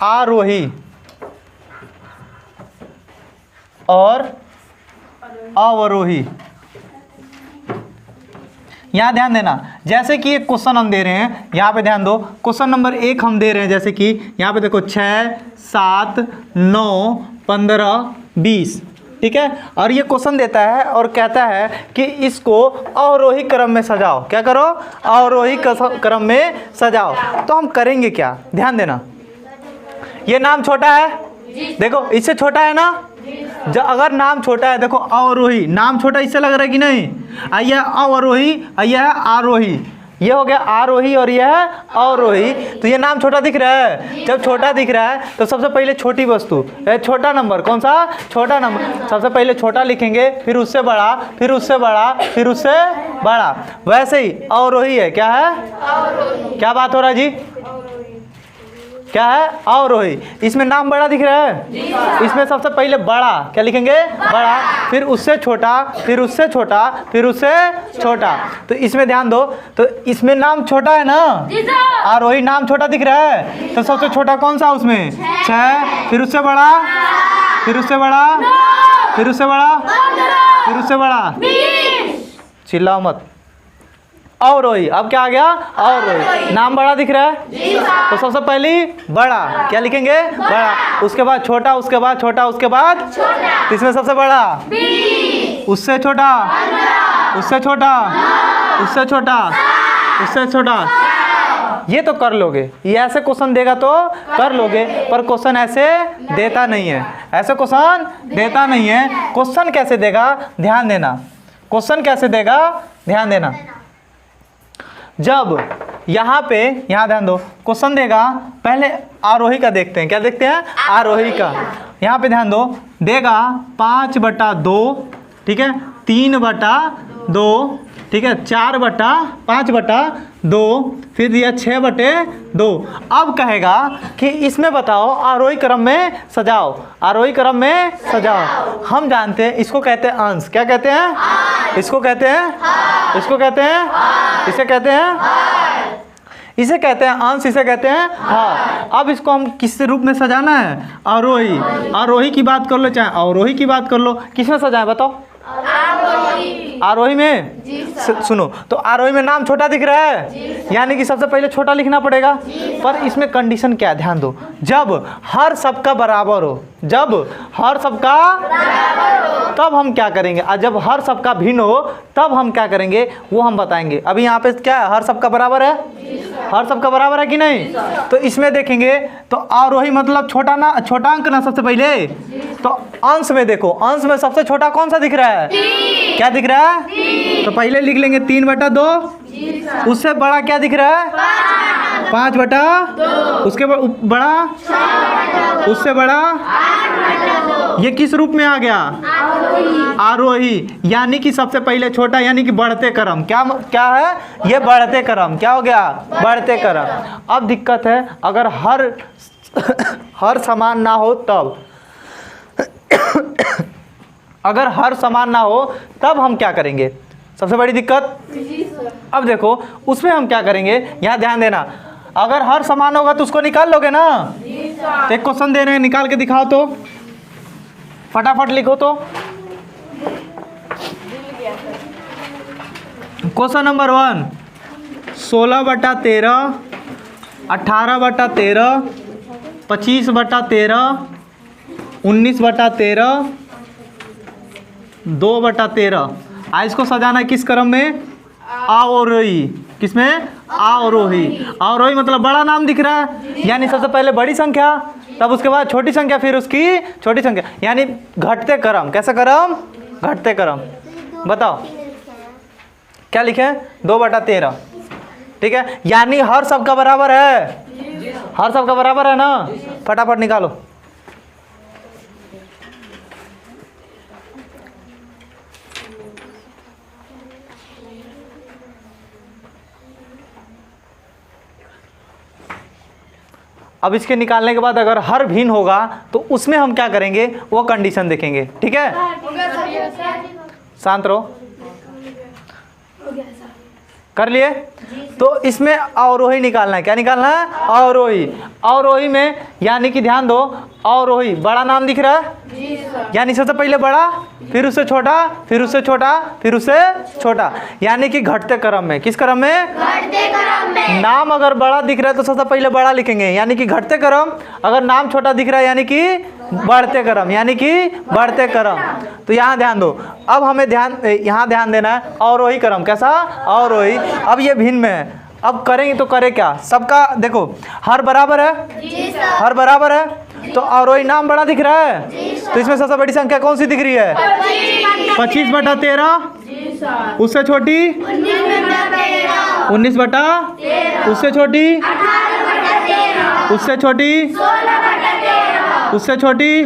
आरोही और अवरोही। यहाँ ध्यान देना, जैसे कि एक क्वेश्चन हम दे रहे हैं, यहाँ पे ध्यान दो, क्वेश्चन नंबर 1 हम दे रहे हैं, जैसे कि यहाँ पे देखो 6, 7, 9, 15, 20, ठीक है। और ये क्वेश्चन देता है और कहता है कि इसको अवरोही क्रम में सजाओ। क्या करो? अवरोही क्रम में सजाओ। तो हम करेंगे क्या, ध्यान देना। ये नाम छोटा है, देखो इससे छोटा है ना, अगर नाम छोटा है, देखो अवरोही नाम छोटा, इससे लग रहा है कि नहीं। यह अवरोही, यह है आरोही, ये हो गया आरोही और यह है अवरोही। तो ये नाम छोटा दिख रहा है। जब छोटा दिख रहा है तो सबसे पहले छोटी वस्तु, छोटा नंबर, कौन सा? छोटा नंबर। सबसे पहले छोटा लिखेंगे, फिर उससे बड़ा, फिर उससे बड़ा, फिर उससे बड़ा। वैसे ही अवरोही है, क्या है? क्या बात हो रहा है जी? क्या है? अवरोही। इसमें नाम बड़ा दिख रहा है, इसमें सबसे पहले बड़ा क्या लिखेंगे? बड़ा, फिर उससे छोटा, फिर उससे छोटा, फिर उससे छोटा। तो इसमें ध्यान दो, तो इसमें नाम छोटा है ना, आरोही नाम छोटा दिख रहा है, तो सबसे छोटा कौन सा उसमें? 6, फिर उससे बड़ा, फिर उससे बड़ा, फिर उससे बड़ा, फिर उससे बड़ा। चिल्लाओ मत। अवरोही। अब क्या आ गया? अवरोही। नाम बड़ा दिख रहा है, तो सबसे पहली बड़ा क्या लिखेंगे? बड़ा, उसके बाद छोटा, उसके बाद छोटा, उसके बाद छोटा। इसमें सबसे बड़ा, उससे छोटा, उससे छोटा, उससे छोटा, उससे छोटा। ये तो कर लोगे, ये ऐसे क्वेश्चन देगा तो कर लोगे, पर क्वेश्चन ऐसे देता नहीं है, ऐसे क्वेश्चन देता नहीं है। क्वेश्चन कैसे देगा, ध्यान देना। क्वेश्चन कैसे देगा, ध्यान देना। जब यहाँ पे, यहाँ ध्यान दो, क्वेश्चन देगा, पहले आरोही का देखते हैं। क्या देखते हैं? आरोही का। यहाँ पे ध्यान दो, देगा 5/2, ठीक है, 3/2, ठीक है, 4/5/2, फिर दिया 6/2। अब कहेगा कि इसमें बताओ आरोही क्रम में सजाओ, आरोही क्रम में सजाओ। हम जानते हैं इसको कहते हैं अंश। क्या कहते हैं? इसको कहते हैं, इसको कहते हैं, इसे कहते हैं, इसे कहते हैं अंश, इसे कहते हैं हाँ। अब इसको हम किस रूप में सजाना है? आरोही। आरोही की बात कर लो, चाहे अवरोही की बात कर लो, किसमें सजाएं बताओ? आरोही में। सुनो, तो आरोही में नाम छोटा दिख रहा है, यानी कि सबसे पहले छोटा लिखना पड़ेगा। पर इसमें कंडीशन क्या है, ध्यान दो। जब हर सबका बराबर हो, जब हर सबका तब हम क्या करेंगे, और जब हर सबका भिन्न हो तब हम क्या करेंगे, वो हम बताएंगे। अभी यहाँ पे क्या है? हर सबका बराबर है, हर सबका बराबर है कि नहीं? तो इसमें देखेंगे तो आरोही मतलब छोटा ना, छोटा अंक ना सबसे पहले। तो अंश में देखो, अंश में सबसे छोटा कौन सा दिख रहा है? क्या दिख रहा है? तो पहले लिख लेंगे 3/2। उससे बड़ा क्या दिख रहा है? 5/2। उसके बड़ा, उससे बड़ा, ये किस रूप में आ गया? आरोही। यानी कि सबसे पहले छोटा, यानी कि बढ़ते क्रम। क्या क्या है? ये बढ़ते क्रम। क्या हो गया? बढ़ते क्रम। अब दिक्कत है, अगर हर समान ना हो तब अगर हर समान ना हो तब हम क्या करेंगे? सबसे बड़ी दिक्कत। अब देखो उसमें हम क्या करेंगे, यहाँ ध्यान देना। अगर हर समान होगा तो उसको निकाल लोगे ना। तो एक क्वेश्चन दे रहे हैं, निकाल के दिखाओ तो, फटाफट लिखो तो। Question number 1, 16/13, 18/13, 25/13, 19/13, 2/13। इसको सजाना है किस क्रम में? अवरोही। किसमें? अवरोही। अवरोही मतलब बड़ा नाम दिख रहा है, यानी सबसे पहले बड़ी संख्या, तब उसके बाद छोटी संख्या, फिर उसकी छोटी संख्या, यानी घटते क्रम। कैसा क्रम? घटते क्रम। बताओ क्या लिखे? 2/13, ठीक है, यानी हर सबका बराबर है, हर सबका बराबर है ना। फटाफट निकालो। अब इसके निकालने के बाद अगर हर भिन्न होगा तो उसमें हम क्या करेंगे, वो कंडीशन देखेंगे। ठीक है, शांत रहो। कर लिए। तो इसमें अवरोही निकालना है। क्या निकालना है? अवरोही। अवरोही में यानी कि ध्यान दो, अवरोही बड़ा नाम दिख रहा है, यानी सबसे पहले बड़ा, फिर उससे छोटा, फिर उससे छोटा, फिर उससे छोटा, यानी कि घटते क्रम में। किस क्रम में? घटते क्रम में। नाम अगर बड़ा दिख रहा है तो सबसे पहले बड़ा लिखेंगे, यानी कि घटते क्रम। अगर नाम छोटा दिख रहा है यानी कि बढ़ते क्रम, यानी कि बढ़ते क्रम। तो यहाँ ध्यान दो, अब हमें यहाँ ध्यान देना है अवरोही क्रम। कैसा? अवरोही। अब ये भिन्न में है, अब करेंगे तो करे क्या? सबका देखो, हर बराबर है, हर बराबर है, तो अवरोही नाम बड़ा दिख रहा है, तो इसमें सबसे बड़ी संख्या कौन सी दिख रही है? 25/13। उससे छोटी 19/13। उससे छोटी, उससे छोटी, उससे छोटी।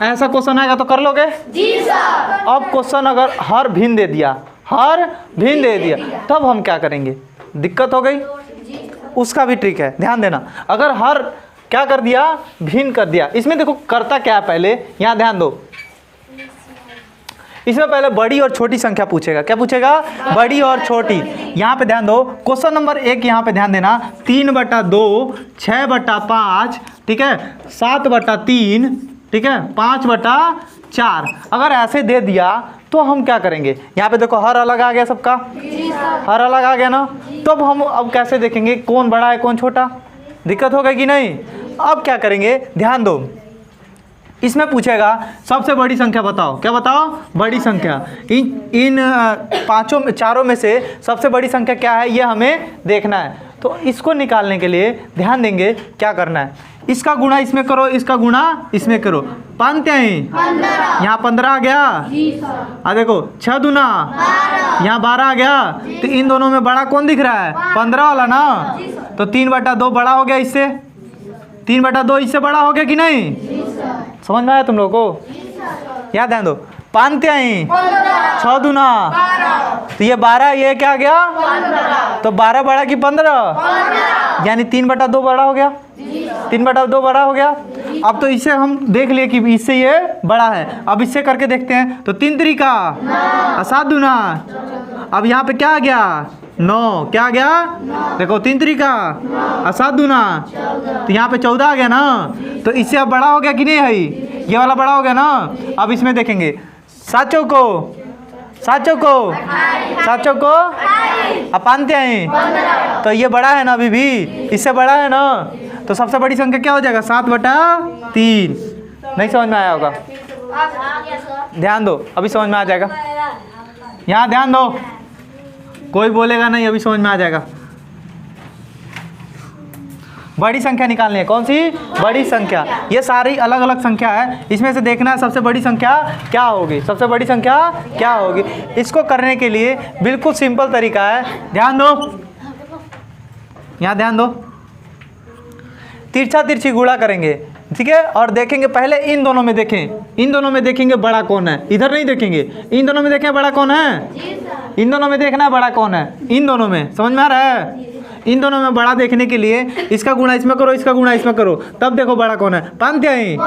ऐसा क्वेश्चन आएगा तो कर लोगे? अब क्वेश्चन अगर हर भिन्न दे दिया, हर भिन्न दे दिया, तब हम क्या करेंगे? दिक्कत हो गई। उसका भी ट्रिक है, ध्यान देना। अगर हर क्या कर दिया? भिन्न कर दिया। इसमें देखो करता क्या है, पहले यहाँ ध्यान दो, इसमें पहले बड़ी और छोटी संख्या पूछेगा। क्या पूछेगा? बड़ी और छोटी। यहाँ पे ध्यान दो, क्वेश्चन नंबर 1 यहाँ पे ध्यान देना, 3/2, 6/5, ठीक है, 7/3, ठीक है, 5/4। अगर ऐसे दे दिया तो हम क्या करेंगे? यहाँ पे देखो हर अलग आ गया, सबका हर अलग आ गया ना, तब हम अब कैसे देखेंगे कौन बड़ा है कौन छोटा? दिक्कत हो गई कि नहीं? अब क्या करेंगे? ध्यान दो, इसमें पूछेगा सबसे बड़ी संख्या बताओ। क्या बताओ? बड़ी संख्या। इन चारों में से सबसे बड़ी संख्या क्या है, ये हमें देखना है। तो इसको निकालने के लिए ध्यान देंगे क्या करना है, इसका गुणा इसमें करो, इसका गुणा इसमें करो। 5 यहाँ 15 आ गया। आ देखो 6 दूना यहाँ 12 आ गया। तो इन दोनों में बड़ा कौन दिख रहा है? 15 वाला ना। तो 3/2 बड़ा हो गया इससे, 3/2 इससे बड़ा हो गया कि नहीं? समझ में आया तुम लोगों को? याद ध्यान दो, 5 6 दूना, तो ये 12, ये क्या आ गया? तो 12 बड़ा कि 15? यानी 3/2 बड़ा हो गया, 3/2 बड़ा हो गया। अब तो इससे हम देख लिए कि इससे ये बड़ा है। अब इससे करके देखते हैं, तो 3 त्रिका 7 दूना, अब यहाँ पे क्या आ गया? 9। क्या आ गया? देखो 3 त्रिका 7 दूना, तो यहाँ पे 14 आ गया ना। तो इससे अब बड़ा हो गया कि नहीं है? ये वाला बड़ा हो गया ना। अब इसमें देखेंगे 7 चौको 7 चौको 7 चौको अपांत्य हैं, तो ये बड़ा है ना, अभी भी इससे बड़ा है ना। तो सबसे बड़ी संख्या क्या हो जाएगा? 7/3। नहीं समझ में आया होगा? ध्यान दो, अभी समझ में आ जाएगा। यहाँ ध्यान दो, कोई बोलेगा नहीं, अभी समझ में आ जाएगा। बड़ी संख्या निकालनी है। कौन सी? बड़ी संख्या। ये सारी अलग अलग संख्या है, इसमें से देखना है सबसे बड़ी संख्या क्या होगी, सबसे बड़ी संख्या क्या होगी। इसको करने के लिए बिल्कुल सिंपल तरीका है, ध्यान दो, यहाँ ध्यान दो। तिरछा तिरछी गुणा करेंगे, ठीक है, और देखेंगे पहले इन दोनों में देखें, इन दोनों में देखेंगे बड़ा कौन है, इधर नहीं देखेंगे, इन दोनों में देखें बड़ा कौन है, इन दोनों में देखना है बड़ा कौन है, इन दोनों में। समझ में आ रहा है? इन दोनों में बड़ा देखने के लिए इसका गुणा इसमें करो, इसका गुणा इसमें करो, तब देखो बड़ा कौन है। 5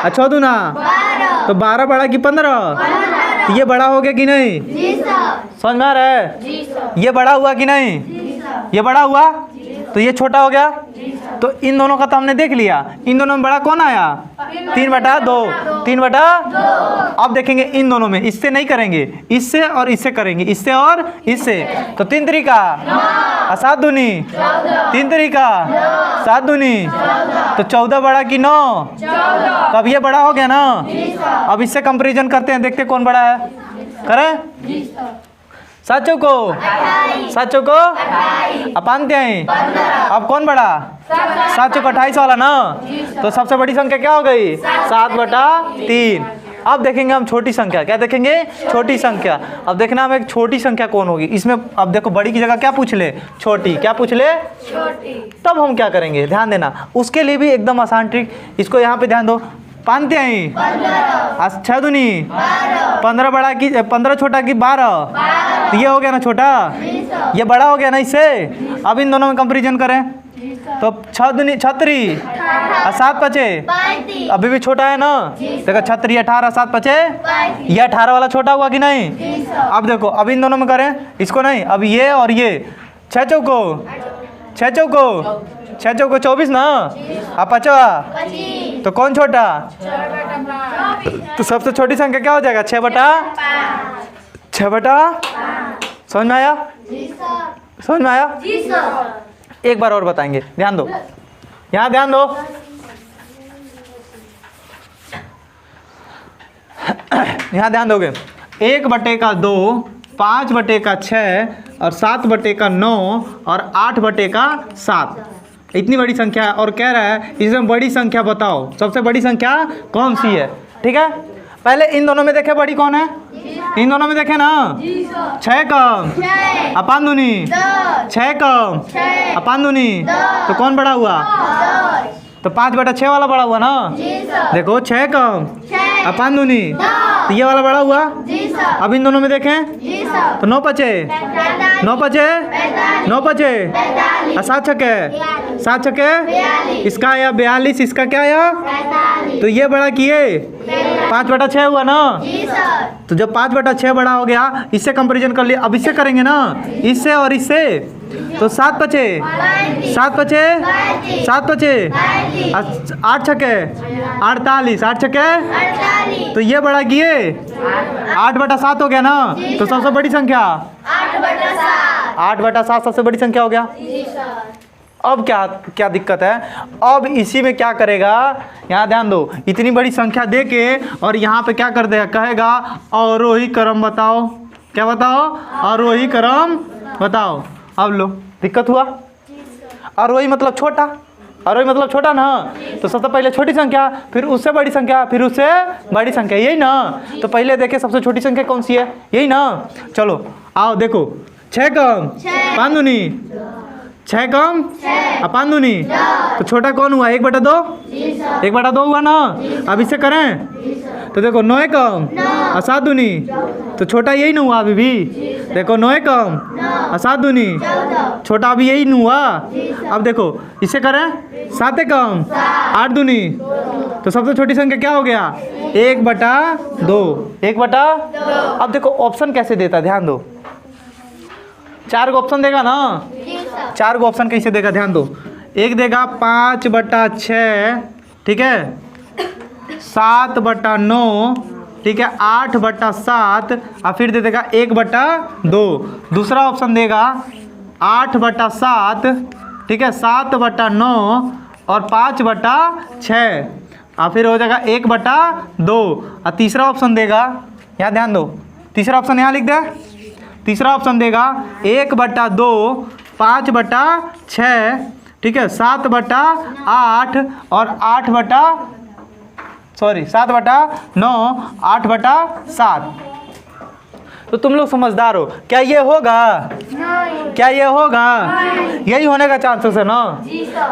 अच्छा दूना, तो 12 बड़ा कि 15? तो ये बड़ा हो गया कि नहीं? समझ में आ रहा है? ये बड़ा हुआ कि नहीं? ये बड़ा हुआ, तो ये छोटा हो गया। तो इन दोनों का तो हमने देख लिया, इन दोनों में बड़ा कौन आया? 3/2, 3/2। अब देखेंगे इन दोनों में, इससे नहीं करेंगे, इससे और इससे करेंगे, इससे और इससे। तो 3 त्रिका 7 दूनी, 3 त्रिका 7 दूनी, तो 14 बड़ा कि 9? तो अब ये बड़ा हो गया ना। अब इससे कंपैरिजन करते हैं, देखते कौन बड़ा है। करें? 7 चौको 7 चौको अपांत्य हैं। अब कौन बड़ा? 7 चौको 28 वाला ना। तो सबसे बड़ी संख्या क्या हो गई? 7/3। अब देखेंगे हम छोटी संख्या, क्या देखेंगे? छोटी संख्या। अब देखना हम एक छोटी संख्या कौन होगी इसमें। अब देखो बड़ी की जगह क्या पूछ ले? छोटी। क्या पूछ ले? छोटी। तब हम क्या करेंगे, ध्यान देना, उसके लिए भी एकदम आसान ट्रिक। इसको यहाँ पे ध्यान दो, 5 6 दूनी 15 बड़ा कि 15 छोटा कि 12? तो ये हो गया ना छोटा, ये बड़ा हो गया ना इससे। अब इन दोनों में कंपैरिजन करें, तो 6 दूनी 36 और 7 पचे अभी भी छोटा है ना। देखो 36 18 7 पचे ये 18 वाला छोटा हुआ कि नहीं। अब देखो अब इन दोनों में करें इसको नहीं। अब ये और ये 6 चौको 24 ना। अब 5 तो कौन छोटा। तो सबसे छोटी संख्या क्या हो जाएगा 6 बटा। समझ में आया। समझ में आया। एक बार और बताएंगे, ध्यान दो, यहाँ ध्यान दो। यहाँ ध्यान दोगे 1/2 5/6 और 7/9 और 8/7 इतनी बड़ी संख्या है। और कह रहा है इसमें बड़ी संख्या बताओ, सबसे बड़ी संख्या कौन सी है। ठीक है, पहले इन दोनों में देखे बड़ी कौन है। इन दोनों में देखे ना 6 कम अपान दूनी 6 कम अपान दूनी तो कौन बड़ा हुआ। तो 5/6 वाला बड़ा हुआ ना। देखो 6 कम अपान दूनी तो ये वाला बड़ा हुआ। अब इन दोनों में देखें तो 9 पचे 7 छके इसका आया 42 इसका क्या आया। तो ये बड़ा किए 5/6 हुआ ना। तो जब 5/6 बड़ा हो गया इससे कंपैरिजन कर लिया। अब इससे करेंगे ना इससे और इससे तो 7 पचे 8 छके 48 8 छके तो ये बड़ा किए 8/7 हो गया ना। तो सबसे बड़ी संख्या 8/7 सबसे बड़ी संख्या हो गया। अब क्या दिक्कत है। अब इसी में क्या करेगा, यहाँ ध्यान दो, इतनी बड़ी संख्या दे के और यहाँ पे क्या कर देगा, कहेगा अवरोही क्रम बताओ। क्या बताओ, अवरोही क्रम बताओ। अब लो दिक्कत हुआ। अवरोही मतलब छोटा, अवरोही मतलब छोटा ना। तो सबसे पहले छोटी संख्या, फिर उससे बड़ी संख्या, फिर उससे बड़ी संख्या, यही ना। तो पहले देखे सबसे छोटी संख्या कौन सी है, यही ना। चलो आओ देखो 6 कम पांदुनी 6 कम अपान दूनी तो छोटा कौन हुआ 1/2 1/2 हुआ ना। अब इससे करें तो देखो 9 कम और 7 दूनी तो छोटा यही ना हुआ अभी भी। देखो 9 कम और 7 दूनी छोटा अभी यही नहीं हुआ। अब देखो इससे करें 7 कम 8 दूनी तो सबसे छोटी संख्या क्या हो गया 1/2 1/2। अब देखो ऑप्शन कैसे देता, ध्यान दो। 4 को ऑप्शन देगा ना, 4 को ऑप्शन कैसे देगा ध्यान दो। एक देगा 5/6 ठीक है, 7/9 ठीक है, 8/7 और फिर दे देगा 1/2। दूसरा ऑप्शन देगा 8/7 ठीक है, 7/9 और 5/6 और फिर हो जाएगा 1/2। और तीसरा ऑप्शन देगा, यहाँ ध्यान दो, तीसरा ऑप्शन यहाँ लिख दे। तीसरा ऑप्शन देगा 1/2 5/6 ठीक है, 7/8 और 7/9 8/7। तो तुम लोग समझदार हो। क्या ये होगा नहीं। क्या ये होगा नहीं। यही होने का चांसेस है ना,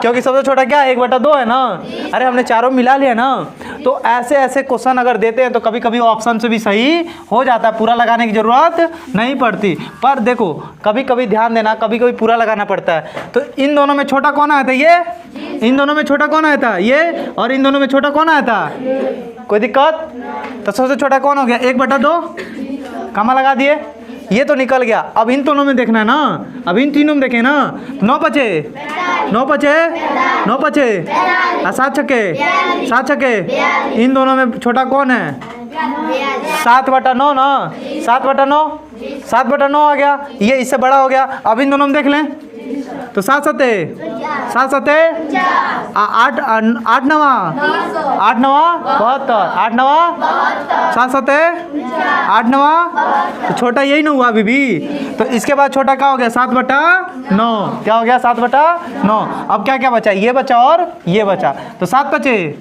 क्योंकि सबसे छोटा क्या 1/2 है ना। अरे हमने चारों मिला लिया ना। तो ऐसे ऐसे क्वेश्चन अगर देते हैं तो कभी कभी ऑप्शन से भी सही हो जाता है, पूरा लगाने की जरूरत नहीं पड़ती। पर देखो कभी कभी ध्यान देना, कभी कभी पूरा लगाना पड़ता है। तो इन दोनों में छोटा कौन आया था, ये। इन दोनों में छोटा कौन आया था, ये। और इन दोनों में छोटा कौन आया था, कोई दिक्कत। तो सबसे छोटा कौन हो गया 1/2, कमा लगा दिए, ये तो निकल गया। अब इन दोनों में देखना है ना, अब इन तीनों में देखें ना। 9 पचे 7 छके इन दोनों में छोटा कौन है 7/9 ना। 7/9 आ गया, ये इससे बड़ा हो गया। अब इन दोनों में देख लें तो 7 7 8 9 8 9 72 8 9 7 7 8 9 तो छोटा यही ना हुआ अभी भी। तो इसके बाद छोटा क्या हो गया 7/9। क्या हो गया 7/9। अब क्या क्या बचा, ये बचा और ये बचा। तो 7 पचे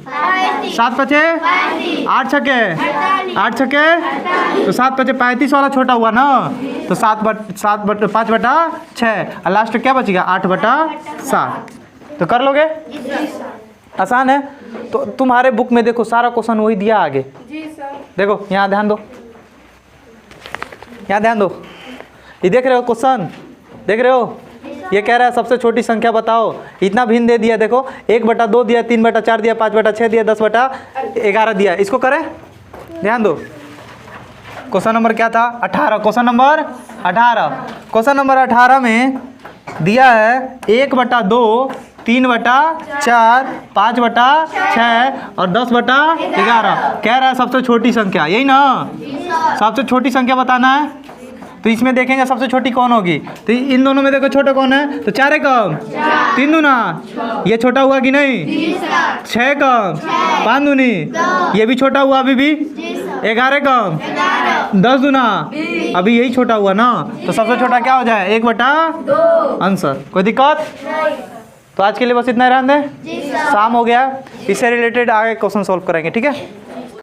8 छके तो 7 पचे 35 वाला छोटा हुआ ना। तो 5/6 और लास्ट क्या बचेगा 8/7। तो कर लोगे, आसान है। तो तुम्हारे बुक में देखो सारा क्वेश्चन वही दिया आगे। जी सर। देखो यहाँ ध्यान दो, यहाँ ध्यान दो, ये देख रहे हो क्वेश्चन, देख रहे हो ये कह रहा है सबसे छोटी संख्या बताओ। इतना भिन्न दे दिया, देखो 1/2 दिया, 3/4 दिया, 5/6 दिया, 10/11 दिया। इसको करें, ध्यान दो। क्वेश्चन नंबर क्या था? 18। Question number 18। क्वेश्चन नंबर 18 में दिया है 1/2, 3/4, 5/6 और 10/11। कह रहा है सबसे छोटी संख्या, यही ना? सबसे छोटी संख्या बताना है। तो इसमें देखेंगे सबसे छोटी कौन होगी। तो इन दोनों में देखो छोटा कौन है, तो 4 है कम, 3 दूना, ये छोटा हुआ कि नहीं, 6 कम, 5 दूनी, ये भी छोटा हुआ अभी भी, 11 कम, 10 दूना, अभी यही छोटा हुआ ना। तो सबसे छोटा क्या हो जाए? 1/2 आंसर। कोई दिक्कत? तो आज के लिए बस इतना ही रहने दें। शाम हो गया, इससे रिलेटेड आगे क्वेश्चन सॉल्व करेंगे, ठीक है।